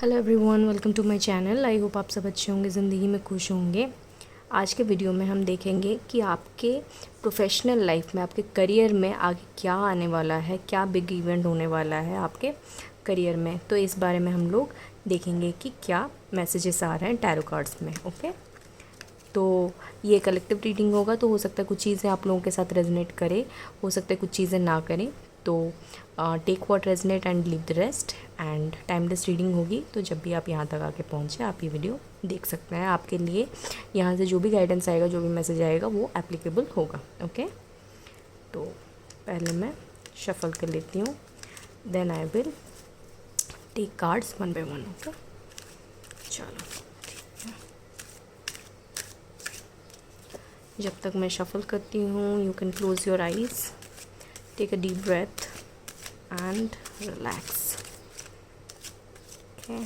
Hello everyone, welcome to my channel. I hope आप सब अच्छे होंगे, ज़िंदगी में खुश होंगे। आज के वीडियो में हम देखेंगे कि आपके प्रोफेशनल लाइफ में, आपके करियर में आगे क्या आने वाला है, क्या बिग इवेंट होने वाला है आपके करियर में। तो इस बारे में हम लोग देखेंगे कि क्या मैसेजेस आ रहे हैं टैरो कार्ड्स में। ओके, तो ये कलेक्टिव रीडिंग होगा, तो हो सकता है कुछ चीज़ें आप लोगों के साथ रेजोनेट करे, हो सकता है कुछ चीज़ें ना करें। तो take what resonate and leave the rest. And timeless reading होगी, तो जब भी आप यहाँ तक आके पहुँचे आप ये वीडियो देख सकते हैं। आपके लिए यहाँ से जो भी गाइडेंस आएगा, जो भी मैसेज आएगा, वो एप्लीकेबल होगा। ओके, तो पहले मैं शफल कर लेती हूँ, then I will take cards one by one. Okay, चलो। जब तक मैं शफल करती हूँ, you can close your eyes, take a deep breath and relax. Okay,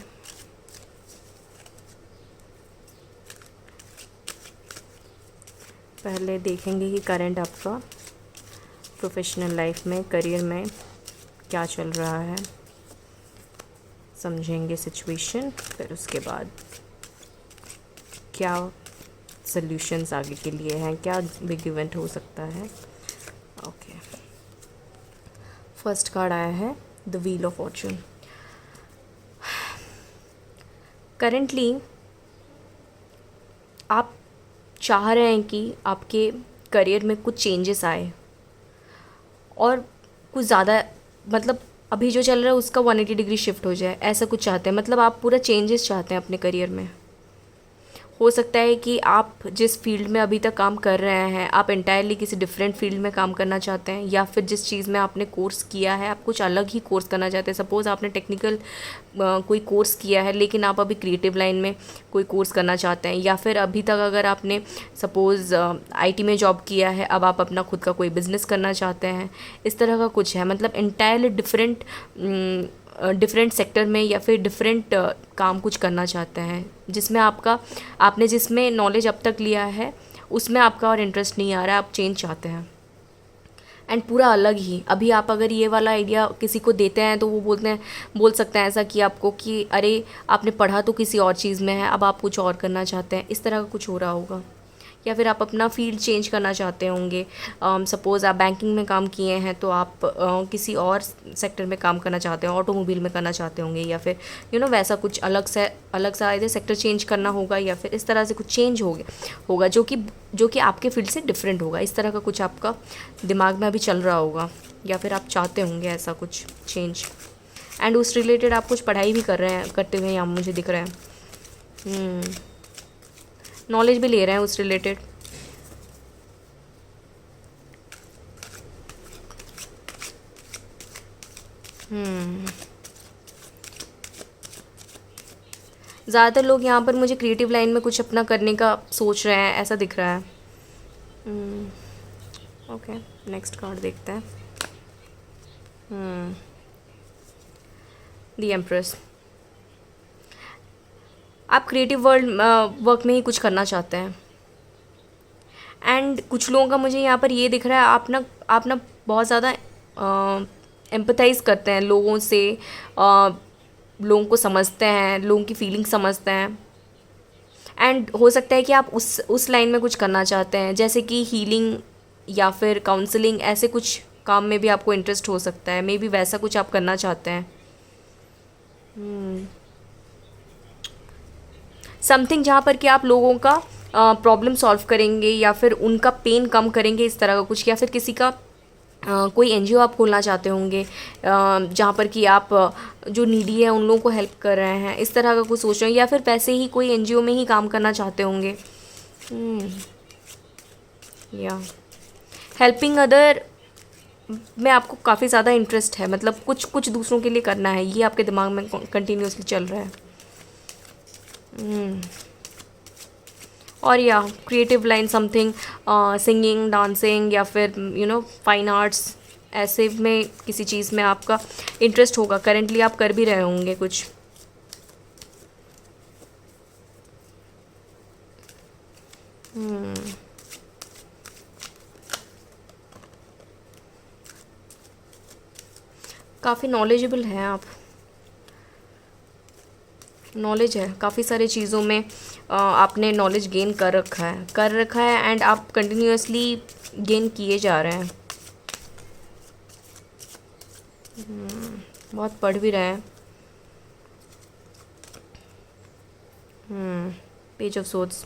पहले देखेंगे कि करंट आपका प्रोफेशनल लाइफ में, करियर में क्या चल रहा है, समझेंगे सिचुएशन, फिर उसके बाद क्या सॉल्यूशंस आगे के लिए हैं, क्या बिग इवेंट हो सकता है। ओके, फर्स्ट कार्ड आया है the wheel of Fortune. Currently आप चाह रहे हैं कि आपके करियर में कुछ चेंजेस आए और कुछ ज़्यादा, मतलब अभी जो चल रहा है उसका 180 डिग्री शिफ्ट हो जाए, ऐसा कुछ चाहते हैं। मतलब आप पूरा चेंजेस चाहते हैं अपने करियर में। हो सकता है कि आप जिस फील्ड में अभी तक काम कर रहे हैं, आप इंटायरली किसी डिफरेंट फील्ड में काम करना चाहते हैं, या फिर जिस चीज़ में आपने कोर्स किया है आप कुछ अलग ही कोर्स करना चाहते हैं। सपोज़ आपने टेक्निकल कोई कोर्स किया है, लेकिन आप अभी क्रिएटिव लाइन में कोई कोर्स करना चाहते हैं, या फिर अभी तक अगर आपने सपोज़ आईटी में जॉब किया है, अब आप अपना खुद का कोई बिज़नेस करना चाहते हैं। इस तरह का कुछ है, मतलब इंटायरली डिफरेंट सेक्टर में या फिर डिफरेंट काम कुछ करना चाहते हैं, जिसमें आपने जिसमें नॉलेज अब तक लिया है उसमें आपका और इंटरेस्ट नहीं आ रहा है, आप चेंज चाहते हैं। एंड पूरा अलग ही, अभी आप अगर ये वाला आइडिया किसी को देते हैं तो वो बोल सकते हैं ऐसा कि आपको कि अरे आपने पढ़ा तो किसी और चीज़ में है, अब आप कुछ और करना चाहते हैं। इस तरह का कुछ हो रहा होगा, या फिर आप अपना फील्ड चेंज करना चाहते होंगे। सपोज़ आप बैंकिंग में काम किए हैं तो आप किसी और सेक्टर में काम करना चाहते हैं, ऑटोमोबाइल में करना चाहते होंगे, या फिर वैसा कुछ अलग सा इधर सेक्टर चेंज करना होगा, या फिर इस तरह से कुछ चेंज होगा जो कि आपके फील्ड से डिफरेंट होगा। इस तरह का कुछ आपका दिमाग में अभी चल रहा होगा, या फिर आप चाहते होंगे ऐसा कुछ चेंज। एंड उस रिलेटेड आप कुछ पढ़ाई भी करते हुए यहाँ मुझे दिख रहा है। नॉलेज भी ले रहे हैं उस रिलेटेड। ज़्यादातर लोग यहाँ पर मुझे क्रिएटिव लाइन में कुछ अपना करने का सोच रहे हैं, ऐसा दिख रहा है। ओके, नेक्स्ट कार्ड देखते हैं। The empress. आप क्रिएटिव वर्क में ही कुछ करना चाहते हैं। एंड कुछ लोगों का मुझे यहाँ पर ये दिख रहा है, आप ना बहुत ज़्यादा एम्पथाइज़ करते हैं लोगों से, लोगों को समझते हैं, लोगों की फीलिंग समझते हैं। एंड हो सकता है कि आप उस लाइन में कुछ करना चाहते हैं, जैसे कि हीलिंग या फिर काउंसलिंग, ऐसे कुछ काम में भी आपको इंटरेस्ट हो सकता है। मे बी वैसा कुछ आप करना चाहते हैं। समथिंग जहाँ पर कि आप लोगों का प्रॉब्लम सॉल्व करेंगे, या फिर उनका पेन कम करेंगे, इस तरह का कुछ। या फिर किसी का कोई एनजीओ आप खोलना चाहते होंगे, जहाँ पर कि आप जो नीडी है उन लोगों को हेल्प कर रहे हैं, इस तरह का कुछ सोच रहे हैं। या फिर वैसे ही कोई एनजीओ में ही काम करना चाहते होंगे, या हेल्पिंग अदर में आपको काफ़ी ज़्यादा इंटरेस्ट है। मतलब कुछ दूसरों के लिए करना है, ये आपके दिमाग में कंटिन्यूसली चल रहा है। और या creative line, something singing, dancing, या फिर फाइन आर्ट्स, ऐसे में किसी चीज़ में आपका इंटरेस्ट होगा। करेंटली आप कर भी रहे होंगे कुछ। काफ़ी नॉलेजेबल हैं आप। नॉलेज है काफ़ी सारी चीज़ों में। आपने नॉलेज गेन कर रखा है एंड आप कंटिन्यूअसली गेन किए जा रहे हैं। बहुत पढ़ भी रहे हैं। Page of swords.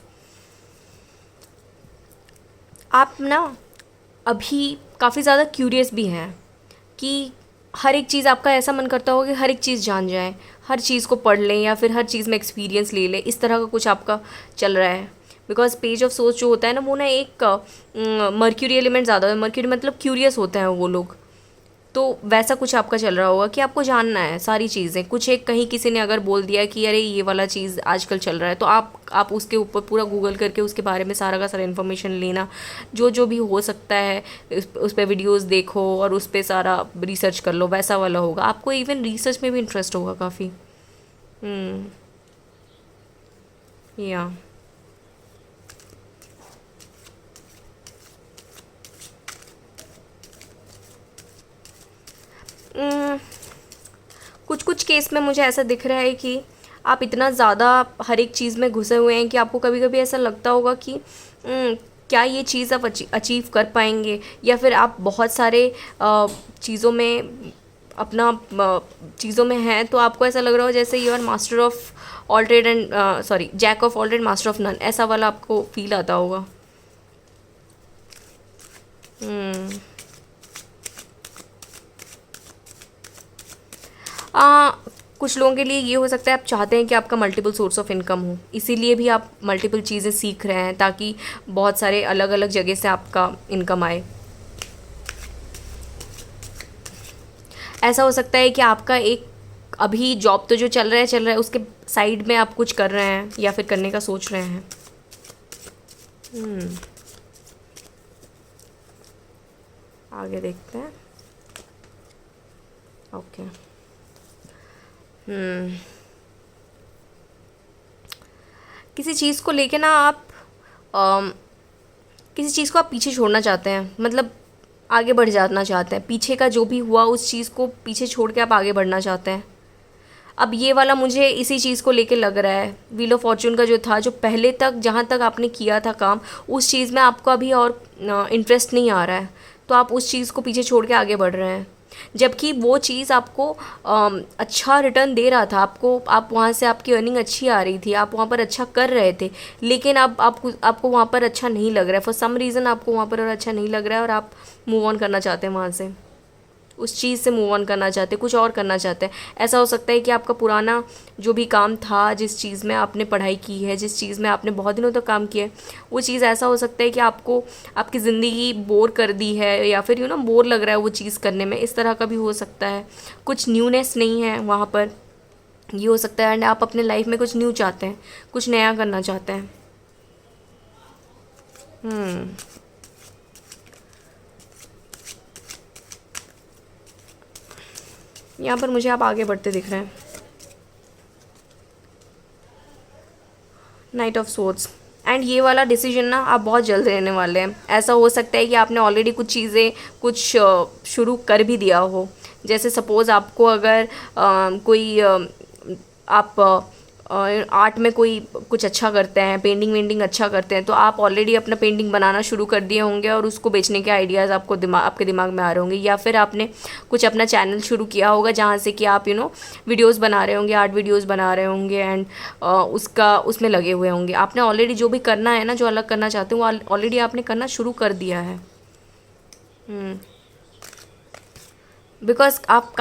आप ना अभी काफ़ी ज़्यादा क्यूरियस भी हैं कि हर एक चीज़ आपका ऐसा मन करता होगा कि हर एक चीज़ जान जाएं, हर चीज़ को पढ़ लें या फिर हर चीज़ में एक्सपीरियंस ले लें, इस तरह का कुछ आपका चल रहा है। बिकॉज पेज ऑफ सोच जो होता है ना, वो ना एक मर्क्यूरी एलिमेंट ज़्यादा है। मर्क्यूरी मतलब क्यूरियस होते हैं वो लोग। तो वैसा कुछ आपका चल रहा होगा कि आपको जानना है सारी चीज़ें। कुछ एक कहीं किसी ने अगर बोल दिया कि अरे ये वाला चीज़ आजकल चल रहा है, तो आप उसके ऊपर पूरा गूगल करके उसके बारे में सारा का सारा इन्फॉर्मेशन लेना, जो जो भी हो सकता है उस पर वीडियोज़ देखो और उस पर सारा रिसर्च कर लो, वैसा वाला होगा। आपको इवन रिसर्च में भी इंटरेस्ट होगा काफ़ी। या कुछ कुछ केस में मुझे ऐसा दिख रहा है कि आप इतना ज़्यादा हर एक चीज़ में घुसे हुए हैं कि आपको कभी कभी ऐसा लगता होगा कि क्या ये चीज़ आप अचीव कर पाएंगे, या फिर आप बहुत सारे चीज़ों में अपना चीज़ों में हैं, तो आपको ऐसा लग रहा हो जैसे you are master of all trade and sorry jack of all trade master of none, ऐसा वाला आपको फील आता होगा। आ, कुछ लोगों के लिए ये हो सकता है आप चाहते हैं कि आपका मल्टीपल सोर्स ऑफ इनकम हो, इसीलिए भी आप मल्टीपल चीज़ें सीख रहे हैं ताकि बहुत सारे अलग अलग जगह से आपका इनकम आए। ऐसा हो सकता है कि आपका एक अभी जॉब तो जो चल रहा है उसके साइड में आप कुछ कर रहे हैं या फिर करने का सोच रहे हैं। आगे देखते हैं। ओके। किसी चीज़ को लेके ना आप अम, किसी चीज़ को आप पीछे छोड़ना चाहते हैं, मतलब आगे बढ़ जाना चाहते हैं। पीछे का जो भी हुआ उस चीज़ को पीछे छोड़ के आप आगे बढ़ना चाहते हैं। अब ये वाला मुझे इसी चीज़ को लेके लग रहा है। व्हील ऑफ फॉर्चून का जो था, जो पहले तक जहाँ तक आपने किया था काम, उस चीज़ में आपको अभी और इंटरेस्ट नहीं आ रहा है, तो आप उस चीज़ को पीछे छोड़ के आगे बढ़ रहे हैं। जबकि वो चीज़ आपको अच्छा रिटर्न दे रहा था, आप वहाँ से आपकी अर्निंग अच्छी आ रही थी, आप वहाँ पर अच्छा कर रहे थे, लेकिन अब आपको वहाँ पर अच्छा नहीं लग रहा है। फॉर सम रीज़न आपको वहाँ पर और अच्छा नहीं लग रहा है और आप मूव ऑन करना चाहते हैं वहाँ से, उस चीज़ से मूव ऑन करना चाहते हैं, कुछ और करना चाहते हैं। ऐसा हो सकता है कि आपका पुराना जो भी काम था, जिस चीज़ में आपने पढ़ाई की है, जिस चीज़ में आपने बहुत दिनों तक काम किया है, वो चीज़ ऐसा हो सकता है कि आपको आपकी ज़िंदगी बोर कर दी है, या फिर बोर लग रहा है वो चीज़ करने में, इस तरह का भी हो सकता है। कुछ न्यूनेस नहीं है वहाँ पर, ये हो सकता है। एंड आप अपने लाइफ में कुछ न्यू चाहते हैं, कुछ नया करना चाहते हैं। यहाँ पर मुझे आप आगे बढ़ते दिख रहे हैं। Night of swords. एंड ये वाला डिसीजन ना आप बहुत जल्द लेने वाले हैं। ऐसा हो सकता है कि आपने ऑलरेडी कुछ चीज़ें शुरू कर भी दिया हो। जैसे सपोज़ आपको अगर कोई आप आर्ट में कोई कुछ अच्छा करते हैं, पेंटिंग वेंटिंग अच्छा करते हैं, तो आप ऑलरेडी अपना पेंटिंग बनाना शुरू कर दिए होंगे और उसको बेचने के आइडियाज़ आपके दिमाग में आ रहे होंगे। या फिर आपने कुछ अपना चैनल शुरू किया होगा जहाँ से कि आप वीडियोस बना रहे होंगे, आर्ट वीडियोस बना रहे होंगे एंड उसमें लगे हुए होंगे। आपने ऑलरेडी जो भी करना है ना, जो अलग करना चाहते हो, वो ऑलरेडी आपने करना शुरू कर दिया है। बिकॉज आप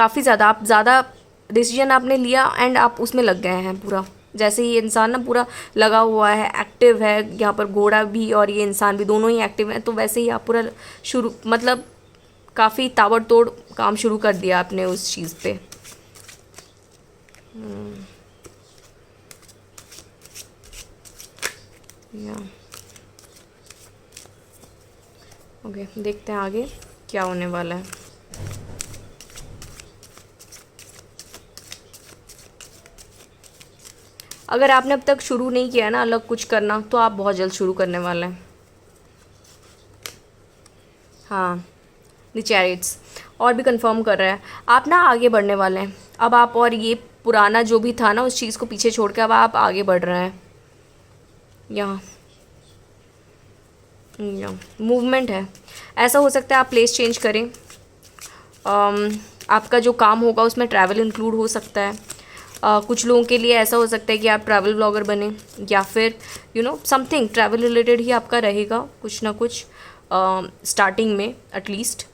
ज़्यादा डिसीजन आपने लिया एंड आप उसमें लग गए हैं पूरा। जैसे ये इंसान ना पूरा लगा हुआ है, एक्टिव है, यहाँ पर घोड़ा भी और ये इंसान भी दोनों ही एक्टिव हैं, तो वैसे ही आप पूरा मतलब काफ़ी ताबड़तोड़ काम शुरू कर दिया आपने उस चीज़ पे। या ओके, देखते हैं आगे क्या होने वाला है। अगर आपने अब तक शुरू नहीं किया ना अलग कुछ करना, तो आप बहुत जल्द शुरू करने वाले हैं। हाँ, द चैरिट्स और भी कंफर्म कर रहा है आप ना आगे बढ़ने वाले हैं। अब आप और ये पुराना जो भी था ना उस चीज़ को पीछे छोड़ के अब आप आगे बढ़ रहे हैं। यहाँ मूवमेंट है। ऐसा हो सकता है आप प्लेस चेंज करें। आपका जो काम होगा उसमें ट्रैवल इंक्लूड हो सकता है। कुछ लोगों के लिए ऐसा हो सकता है कि आप ट्रैवल ब्लॉगर बने, या फिर समथिंग ट्रैवल रिलेटेड ही आपका रहेगा कुछ ना कुछ स्टार्टिंग में एटलीस्ट।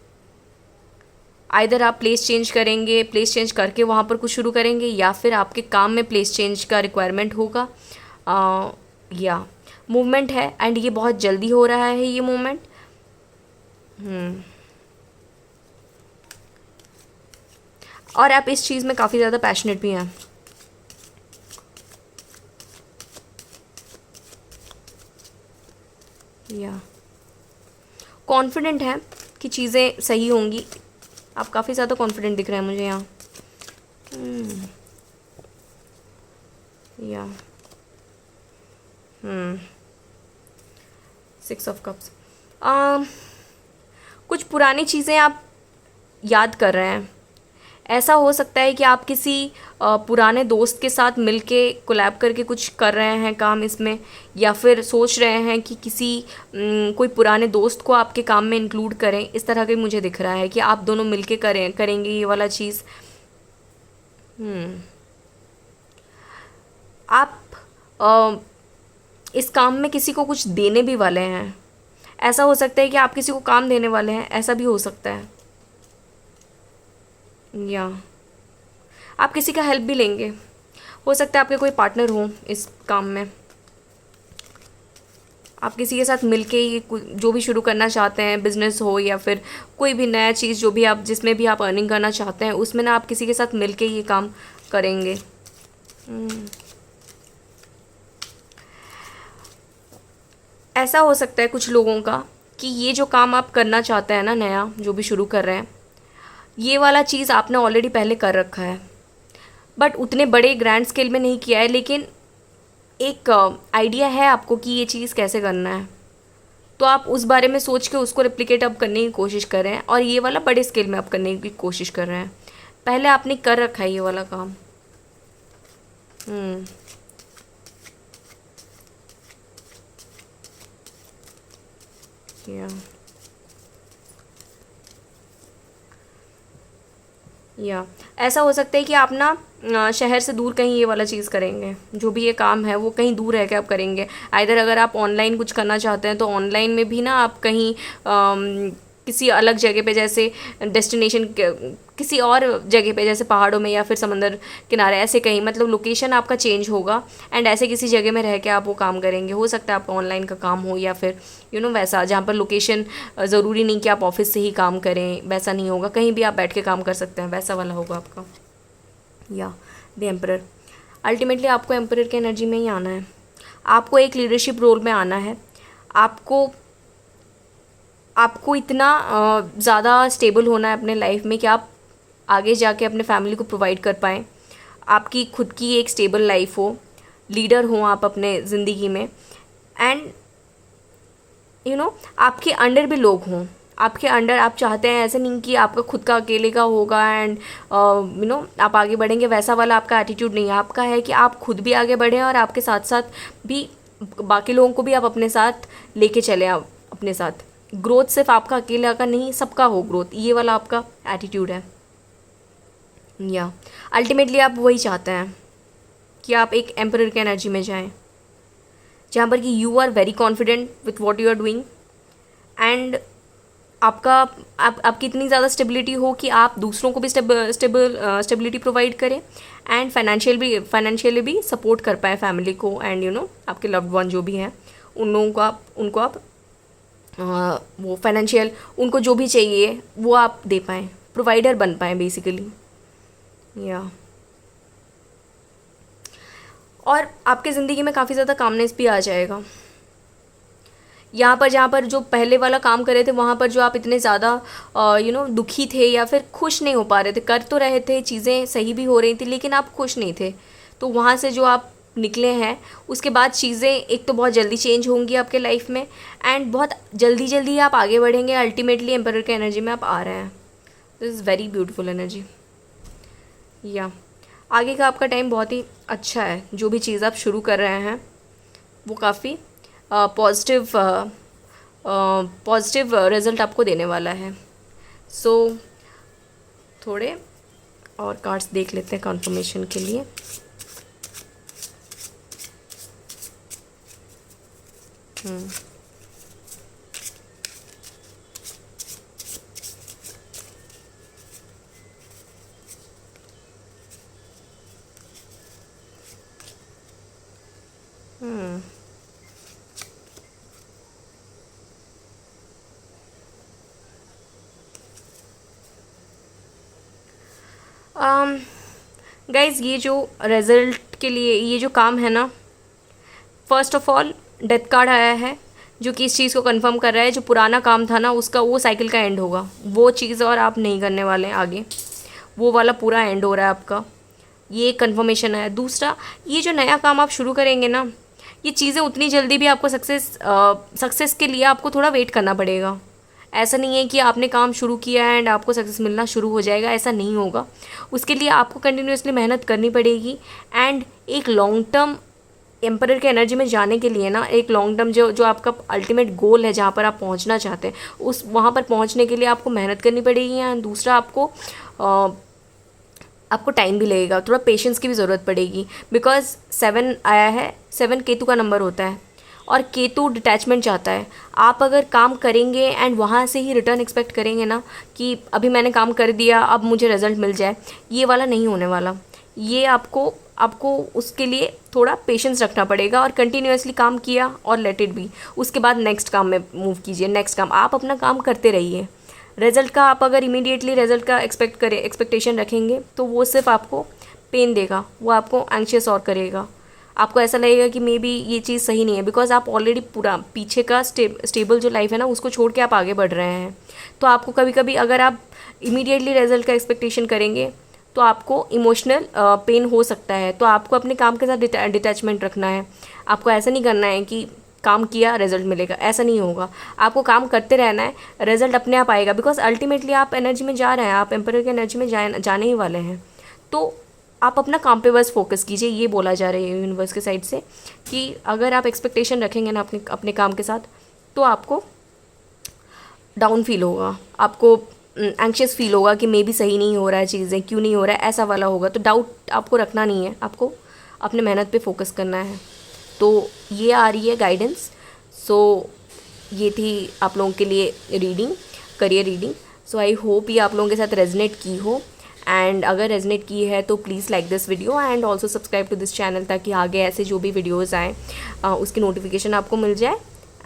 आइदर आप प्लेस चेंज करेंगे, प्लेस चेंज करके वहाँ पर कुछ शुरू करेंगे, या फिर आपके काम में प्लेस चेंज का रिक्वायरमेंट होगा। या मूवमेंट है एंड ये बहुत जल्दी हो रहा है ये मूवमेंट। और आप इस चीज़ में काफ़ी ज़्यादा पैशनेट भी हैं। या कॉन्फिडेंट है कि चीज़ें सही होंगी। आप काफ़ी ज़्यादा कॉन्फिडेंट दिख रहे हैं मुझे यहाँ। या 6 ऑफ कप्स। कुछ पुरानी चीज़ें आप याद कर रहे हैं। ऐसा हो सकता है कि आप किसी पुराने दोस्त के साथ मिलके कोलैब करके कुछ कर रहे हैं काम इसमें, या फिर सोच रहे हैं कि किसी कोई पुराने दोस्त को आपके काम में इंक्लूड करें। इस तरह के मुझे दिख रहा है कि आप दोनों मिलके करेंगे ये वाला चीज़। आप इस काम में किसी को कुछ देने भी वाले हैं। ऐसा हो सकता है कि आप किसी को काम देने वाले हैं, ऐसा भी हो सकता है। या आप किसी का हेल्प भी लेंगे। हो सकता है आपके कोई पार्टनर हो इस काम में। आप किसी के साथ मिलके ये जो भी शुरू करना चाहते हैं, बिजनेस हो या फिर कोई भी नया चीज़ जो भी आप जिसमें भी आप अर्निंग करना चाहते हैं, उसमें ना आप किसी के साथ मिलके ये काम करेंगे। ऐसा हो सकता है कुछ लोगों का कि ये जो काम आप करना चाहते हैं ना, नया जो भी शुरू कर रहे हैं, ये वाला चीज़ आपने ऑलरेडी पहले कर रखा है, बट उतने बड़े ग्रैंड स्केल में नहीं किया है, लेकिन एक आइडिया है आपको कि ये चीज़ कैसे करना है। तो आप उस बारे में सोच के उसको रेप्लिकेट अब करने की कोशिश कर रहे हैं, और ये वाला बड़े स्केल में आप करने की कोशिश कर रहे हैं। पहले आपने कर रखा है ये वाला काम। या ऐसा हो सकता है कि आप ना शहर से दूर कहीं ये वाला चीज़ करेंगे। जो भी ये काम है वो कहीं दूर रह के आप करेंगे। आइदर अगर आप ऑनलाइन कुछ करना चाहते हैं तो ऑनलाइन में भी ना आप कहीं किसी अलग जगह पे, जैसे डेस्टिनेशन किसी और जगह पे, जैसे पहाड़ों में या फिर समंदर किनारे, ऐसे कहीं, मतलब लोकेशन आपका चेंज होगा एंड ऐसे किसी जगह में रह के आप वो काम करेंगे। हो सकता है आपका ऑनलाइन का काम हो या फिर वैसा, जहाँ पर लोकेशन ज़रूरी नहीं कि आप ऑफिस से ही काम करें, वैसा नहीं होगा। कहीं भी आप बैठ के काम कर सकते हैं, वैसा वाला होगा आपका। या द एम्परर, अल्टीमेटली आपको एम्परर की एनर्जी में ही आना है। आपको एक लीडरशिप रोल में आना है। आपको इतना ज़्यादा स्टेबल होना है अपने लाइफ में कि आप आगे जाके अपने फैमिली को प्रोवाइड कर पाएँ। आपकी खुद की एक स्टेबल लाइफ हो, लीडर हो आप अपने ज़िंदगी में, एंड आपके अंडर भी लोग हों। आपके अंडर आप चाहते हैं, ऐसे नहीं कि आपका खुद का अकेले का होगा एंड आप आगे बढ़ेंगे, वैसा वाला आपका एटीट्यूड नहीं है। आपका है कि आप खुद भी आगे बढ़ें और आपके साथ साथ भी बाकी लोगों को भी आप अपने साथ लेके चलें। आप अपने साथ ग्रोथ सिर्फ आपका अकेला का नहीं, सबका हो ग्रोथ, ये वाला आपका एटीट्यूड है। या अल्टीमेटली आप वही चाहते हैं कि आप एक एम्परर की एनर्जी में जाएं, जहाँ पर कि you are very confident with what you are doing, and आपकी इतनी ज़्यादा स्टेबिलिटी हो कि आप दूसरों को भी स्टेबिलिटी प्रोवाइड करें, एंड फाइनेंशियली भी सपोर्ट कर पाएँ फैमिली को, एंड आपके लव्ड वन जो भी हैं उन लोगों को उनको आप वो फाइनेंशियल, उनको जो भी चाहिए वो आप दे पाएँ, प्रोवाइडर बन पाएँ बेसिकली। या और आपके ज़िंदगी में काफ़ी ज़्यादा कामनेस भी आ जाएगा। यहाँ पर जहाँ पर जो पहले वाला काम कर रहे थे, वहाँ पर जो आप इतने ज़्यादा दुखी थे या फिर खुश नहीं हो पा रहे थे, कर तो रहे थे, चीज़ें सही भी हो रही थी, लेकिन आप खुश नहीं थे, तो वहाँ से जो आप निकले हैं उसके बाद चीज़ें एक तो बहुत जल्दी चेंज होंगी आपके लाइफ में, एंड बहुत जल्दी जल्दी आप आगे बढ़ेंगे। अल्टीमेटली एम्परर के एनर्जी में आप आ रहे हैं। This is very beautiful energy. या आगे का आपका टाइम बहुत ही अच्छा है। जो भी चीज़ आप शुरू कर रहे हैं वो काफ़ी पॉजिटिव रिज़ल्ट आपको देने वाला है। सो थोड़े और कार्ड्स देख लेते हैं कन्फर्मेशन के लिए। गाइज़ ये जो रिज़ल्ट के लिए ये जो काम है ना, first of all death card आया है जो कि इस चीज़ को कंफर्म कर रहा है। जो पुराना काम था ना उसका वो साइकिल का एंड होगा, वो चीज़ और आप नहीं करने वाले हैं आगे, वो वाला पूरा एंड हो रहा है आपका, ये एक कन्फर्मेशन है। दूसरा, ये जो नया काम आप शुरू करेंगे ना, ये चीज़ें उतनी जल्दी भी आपको सक्सेस के लिए आपको थोड़ा वेट करना पड़ेगा। ऐसा नहीं है कि आपने काम शुरू किया एंड आपको सक्सेस मिलना शुरू हो जाएगा, ऐसा नहीं होगा। उसके लिए आपको कंटिन्यूसली मेहनत करनी पड़ेगी एंड एक लॉन्ग टर्म एम्परर के एनर्जी में जाने के लिए ना, एक लॉन्ग टर्म जो आपका अल्टीमेट गोल है, जहाँ पर आप पहुँचना चाहते हैं, उस वहाँ पर पहुँचने के लिए आपको मेहनत करनी पड़ेगी। एंड दूसरा, आपको टाइम भी लगेगा, थोड़ा पेशेंस की भी ज़रूरत पड़ेगी। बिकॉज 7 आया है, 7 केतु का नंबर होता है और केतु डिटैचमेंट चाहता है। आप अगर काम करेंगे एंड वहाँ से ही रिटर्न एक्सपेक्ट करेंगे ना कि अभी मैंने काम कर दिया अब मुझे रिजल्ट मिल जाए, ये वाला नहीं होने वाला। ये आपको उसके लिए थोड़ा पेशेंस रखना पड़ेगा और कंटिन्यूसली काम किया और लेट इट बी, उसके बाद नेक्स्ट काम में मूव कीजिए। नेक्स्ट काम आप अपना काम करते रहिए। रिज़ल्ट का आप अगर इमीडिएटली रिज़ल्ट का एक्सपेक्टेशन रखेंगे तो वो सिर्फ आपको पेन देगा, वो आपको एंग्शियस और करेगा। आपको ऐसा लगेगा कि मे बी ये चीज़ सही नहीं है, बिकॉज आप ऑलरेडी पूरा पीछे का स्टेबल जो लाइफ है ना उसको छोड़ के आप आगे बढ़ रहे हैं। तो आपको कभी कभी अगर आप इमीडिएटली रिज़ल्ट का एक्सपेक्टेशन करेंगे तो आपको इमोशनल पेन हो सकता है। तो आपको अपने काम के साथ डिटैचमेंट रखना है। आपको ऐसा नहीं करना है कि काम किया रिजल्ट मिलेगा, ऐसा नहीं होगा। आपको काम करते रहना है, रिजल्ट अपने आप आएगा। बिकॉज अल्टीमेटली आप एनर्जी में जा रहे हैं, आप एम्परर की एनर्जी में जाने ही वाले हैं। तो आप अपना काम पे बस फोकस कीजिए, ये बोला जा रहा है यूनिवर्स के साइड से कि अगर आप एक्सपेक्टेशन रखेंगे ना अपने काम के साथ तो आपको डाउन फील होगा, आपको एंग्शियस फील होगा कि मे बी सही नहीं हो रहा है, चीज़ें क्यों नहीं हो रहा है, ऐसा वाला होगा। तो डाउट आपको रखना नहीं है, आपको अपने मेहनत पे फोकस करना है। तो ये आ रही है गाइडेंस। सो ये थी आप लोगों के लिए reading, career reading. So I hope ये आप लोगों के साथ रेजनेट की हो। एंड अगर रेजनेट की है तो please like this video and also subscribe to this channel, ताकि आगे ऐसे जो भी वीडियोज़ आएँ उसकी नोटिफिकेशन आपको मिल जाए।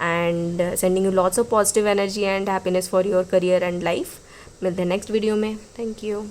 And sending you lots of positive energy and happiness for your career and life. मिलते हैं नेक्स्ट वीडियो में। Thank you.